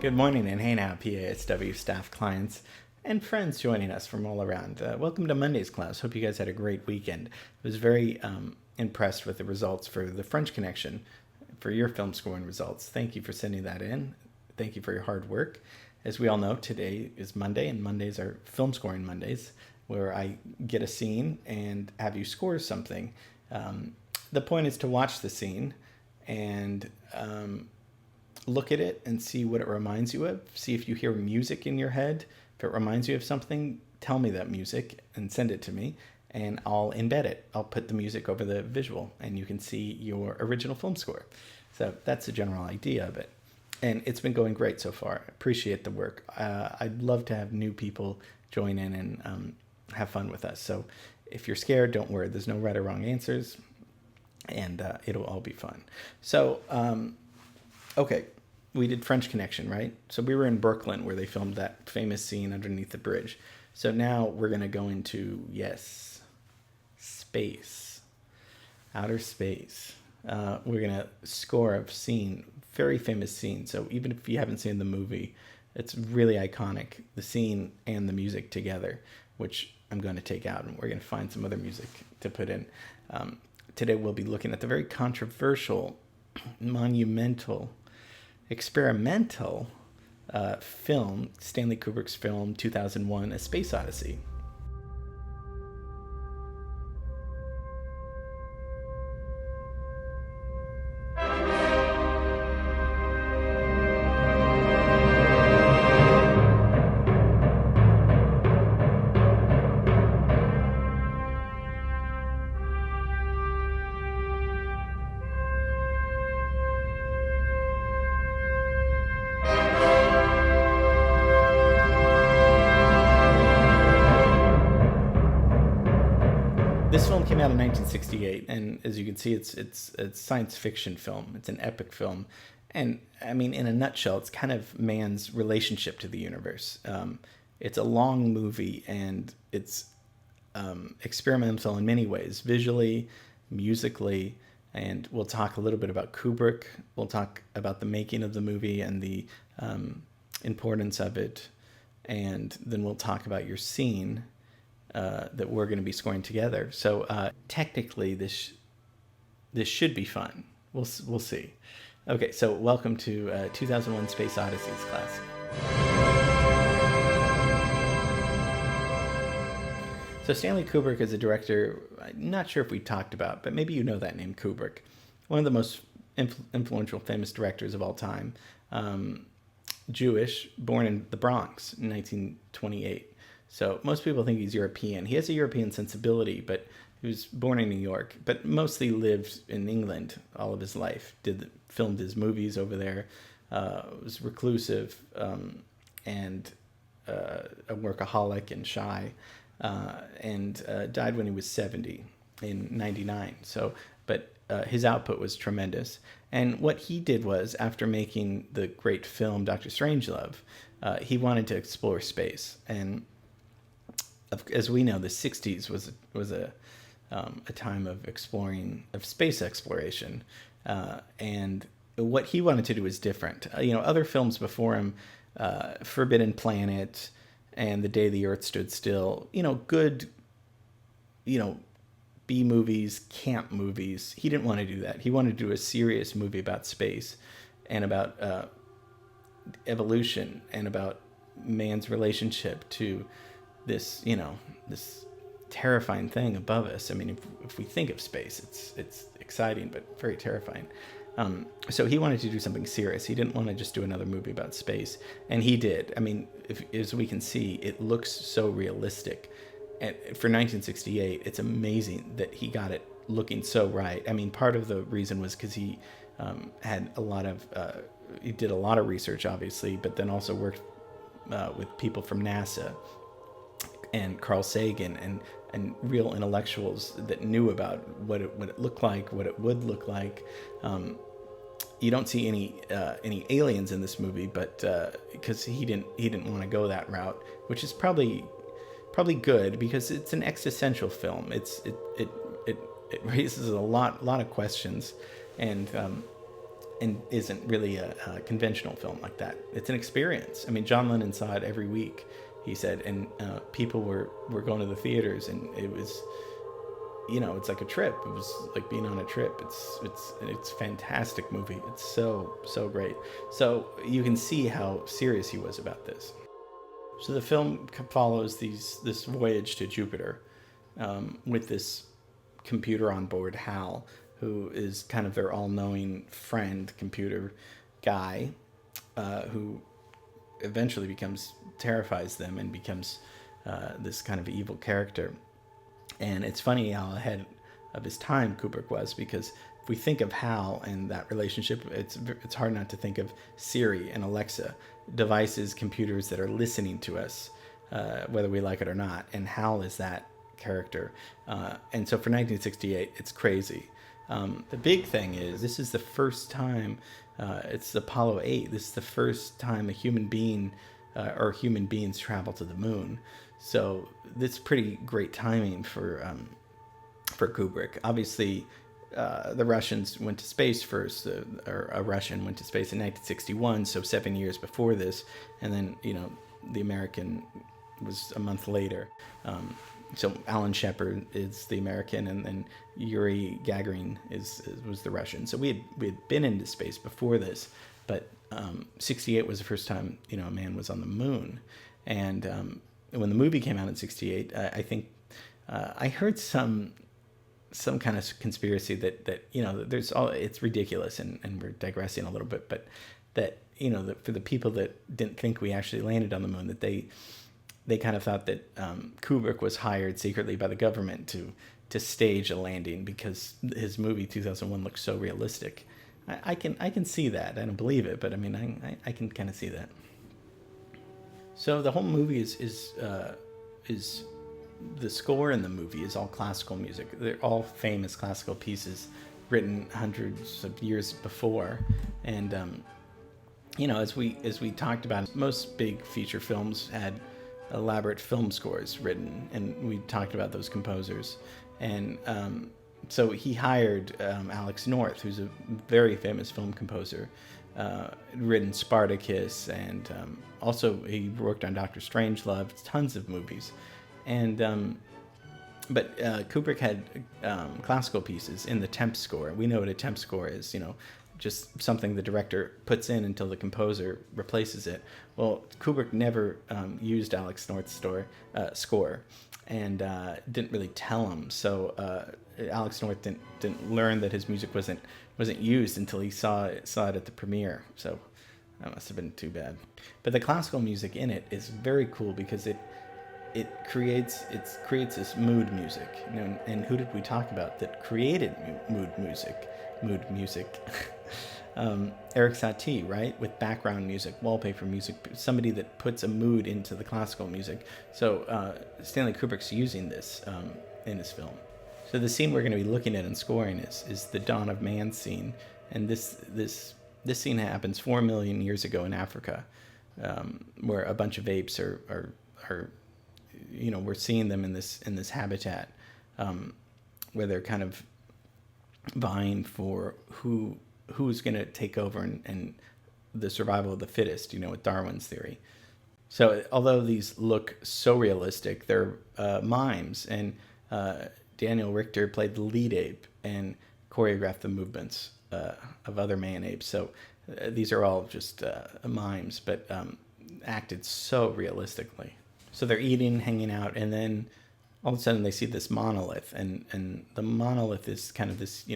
Good morning, and hey now, PASW staff, clients, and friends joining us from all around. Welcome to Monday's class. Hope you guys had a great weekend. I was very impressed with the results for the French Connection, for your film scoring results. Thank you for sending that in. Thank you for your hard work. As we all know, today is Monday, and Mondays are film scoring Mondays, where I get a scene and have you score something. The point is to watch the scene and look at it and see what it reminds you of. See if you hear music in your head. If it reminds you of something, tell me that music and send it to me, and I'll embed it. I'll put the music over the visual, and you can see your original film score. So that's the general idea of it. And it's been going great so far. I appreciate the work. I'd love to have new people join in and have fun with us. So if you're scared, don't worry. There's no right or wrong answers, and it'll all be fun. So, okay, we did French Connection, right? So we were in Brooklyn where they filmed that famous scene underneath the bridge. So now we're going to go into, yes, space, outer space. We're going to score a scene, very famous scene. So even if you haven't seen the movie, it's really iconic, the scene and the music together, which I'm going to take out, and we're going to find some other music to put in. Today we'll be looking at the very controversial, monumental, experimental film, Stanley Kubrick's film 2001: A Space Odyssey. This film came out in 1968, and as you can see, it's a science fiction film. It's an epic film, and I mean, in a nutshell, it's kind of man's relationship to the universe. It's a long movie, and it's experimental in many ways, visually, musically, and we'll talk a little bit about Kubrick. We'll talk about the making of the movie and the importance of it, and then we'll talk about your scene that we're going to be scoring together. So technically, this should be fun. We'll see. Okay, so welcome to 2001: Space Odyssey's class. So Stanley Kubrick is a director I'm not sure if we talked about, but maybe you know that name, Kubrick. One of the most influential, famous directors of all time. Jewish, born in the Bronx in 1928. So most people think he's European. He has a European sensibility, but he was born in New York, but mostly lived in England all of his life. Filmed his movies over there. Was reclusive and a workaholic and shy, and died when he was 70 in 99. So, but his output was tremendous. And what he did was, after making the great film Dr. Strangelove, he wanted to explore space. And as we know, the 60s was a time of space exploration, and what he wanted to do was different. Other films before him, Forbidden Planet and The Day the Earth Stood Still, good, B movies, camp movies. He didn't want to do that. He wanted to do a serious movie about space and about evolution and about man's relationship to this terrifying thing above us. I mean, if we think of space, it's exciting but very terrifying. So he wanted to do something serious. He didn't want to just do another movie about space, and he did. I mean, as we can see, it looks so realistic. And for 1968, it's amazing that he got it looking so right. I mean, part of the reason was because he had he did a lot of research, obviously, but then also worked with people from NASA and Carl Sagan and real intellectuals that knew about what it looked like, what it would look like. You don't see any aliens in this movie, but because he didn't want to go that route, which is probably good, because it's an existential film. It raises a lot of questions, and and isn't really a conventional film like that. It's an experience. I mean, John Lennon saw it every week, he said, and people were going to the theaters, and it was, it's like a trip. It was like being on a trip. It's a fantastic movie. It's so great. So you can see how serious he was about this. So the film follows this voyage to Jupiter with this computer on board, Hal, who is kind of their all-knowing friend, computer guy, who eventually terrifies them and becomes this kind of evil character. And it's funny how ahead of his time Kubrick was, because if we think of Hal and that relationship, it's hard not to think of Siri and Alexa, devices, computers that are listening to us, whether we like it or not. And Hal is that character. And so for 1968, it's crazy. The big thing is, this is the first time, it's Apollo 8. This is the first time a human being or human beings travel to the moon. So this is pretty great timing for Kubrick. Obviously, the Russians went to space first, or a Russian went to space in 1961, so 7 years before this, and then the American was a month later. So Alan Shepard is the American, and then Yuri Gagarin was the Russian. So we had been into space before this, but 68 was the first time a man was on the moon. And when the movie came out in 68, I think I heard some kind of conspiracy that there's it's ridiculous, and we're digressing a little bit, but that that for the people that didn't think we actually landed on the moon, that they kind of thought that Kubrick was hired secretly by the government to stage a landing because his movie 2001 looks so realistic. I can see that. I don't believe it, but I mean I can kind of see that. So the whole movie is the score in the movie is all classical music. They're all famous classical pieces written hundreds of years before, and as we talked about, most big feature films had elaborate film scores written, and we talked about those composers. And so he hired Alex North, who's a very famous film composer, written Spartacus, and also he worked on Dr. Strangelove, tons of movies. And but Kubrick had classical pieces in the temp score. We know what a temp score is, just something the director puts in until the composer replaces it. Well, Kubrick never used Alex North's score, and didn't really tell him. So Alex North didn't learn that his music wasn't used until he saw it at the premiere. So that must have been too bad. But the classical music in it is very cool because it creates this mood music. And who did we talk about that created mood music? Eric Satie, right? With background music, wallpaper music, somebody that puts a mood into the classical music. So Stanley Kubrick's using this in his film. So the scene we're going to be looking at in scoring is the Dawn of Man scene, and this scene happens 4 million years ago in Africa, where a bunch of apes are we're seeing them in this habitat, where they're kind of vying for who's going to take over and the survival of the fittest, with Darwin's theory. So although these look so realistic, they're mimes, and Daniel Richter played the lead ape and choreographed the movements of other man apes. So these are all just mimes, but acted so realistically. So they're eating, hanging out, and then all of a sudden they see this monolith, and the monolith is kind of this,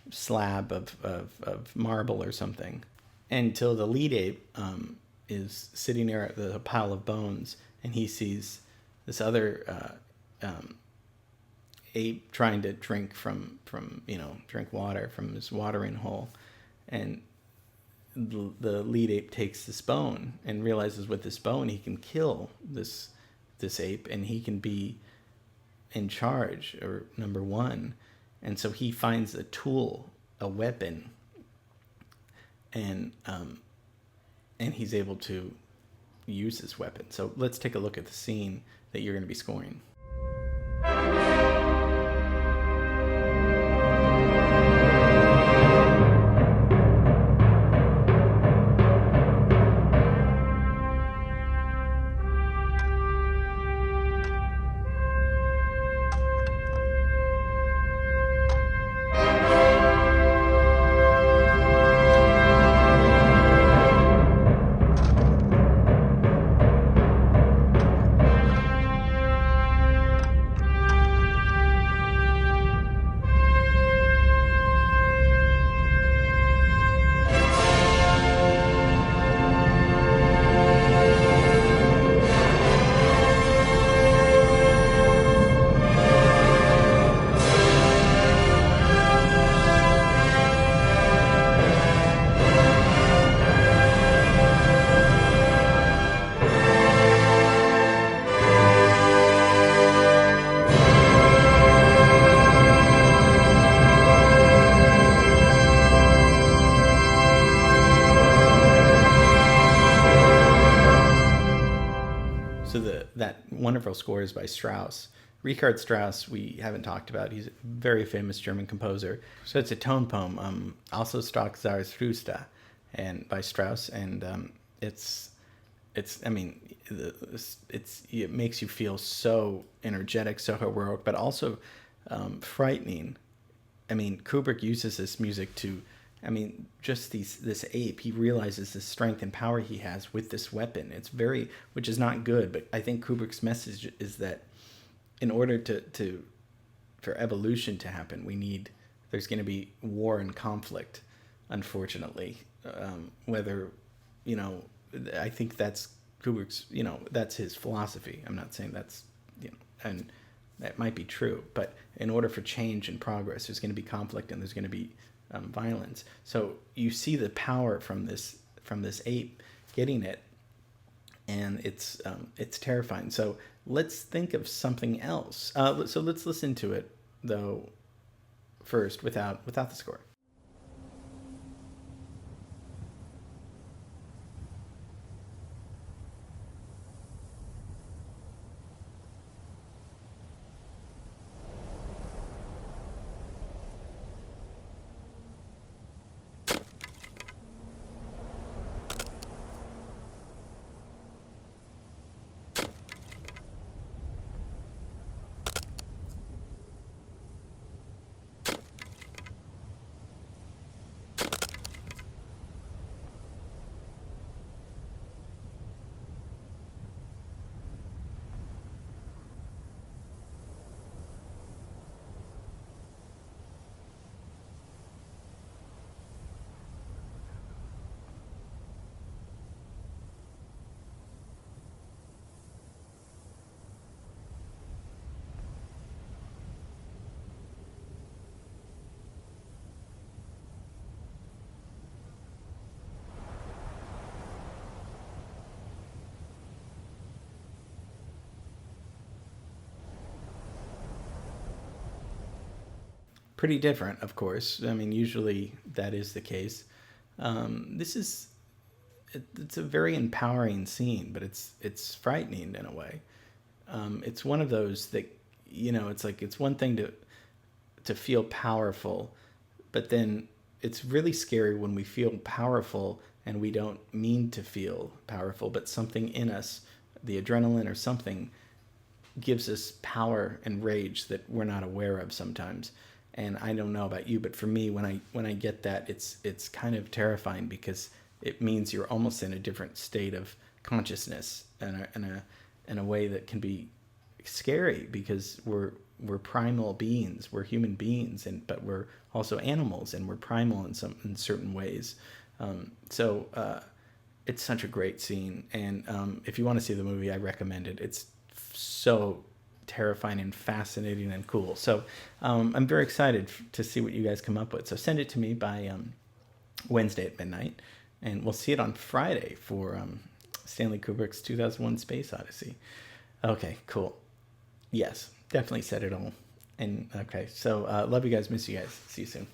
slab of marble or something, until the lead ape is sitting there at the pile of bones, and he sees this other ape trying to drink drink water from this watering hole, and the lead ape takes this bone and realizes with this bone he can kill this ape, and he can be in charge, or number one. And so he finds a tool, a weapon, and he's able to use this weapon. So let's take a look at the scene that you're going to be scoring. wonderful scores by Strauss. Richard Strauss, we haven't talked about. He's a very famous German composer. So it's a tone poem, also Stock Zarathustra, and by Strauss, and I mean, it makes you feel so energetic, so heroic, but also frightening. I mean, Kubrick uses this music to, I mean, just this ape. He realizes the strength and power he has with this weapon. It's very, which is not good, but I think Kubrick's message is that in order for evolution to happen, there's going to be war and conflict, unfortunately. Whether, I think that's Kubrick's, that's his philosophy. I'm not saying that's, and that might be true, but in order for change and progress, there's going to be conflict and there's going to be violence. So you see the power from this ape getting it, and it's terrifying. So let's think of something else. So let's listen to it though first without the score. Pretty different, of course. I mean, usually that is the case. This is it's a very empowering scene, but it's frightening in a way. It's one of those that it's like it's one thing to feel powerful, but then it's really scary when we feel powerful and we don't mean to feel powerful, but something in us, the adrenaline or something, gives us power and rage that we're not aware of sometimes. And I don't know about you, but for me, when I get that, it's kind of terrifying because it means you're almost in a different state of consciousness in a way that can be scary because we're primal beings, we're human beings, but we're also animals, and we're primal in certain ways. So it's such a great scene, and if you want to see the movie, I recommend it. It's so terrifying and fascinating and cool. So I'm very excited to see what you guys come up with. So send it to me by Wednesday at midnight, and we'll see it on Friday for Stanley Kubrick's 2001 Space Odyssey. Okay, cool. Yes, definitely said it all. And okay, so love you guys, miss you guys. See you soon.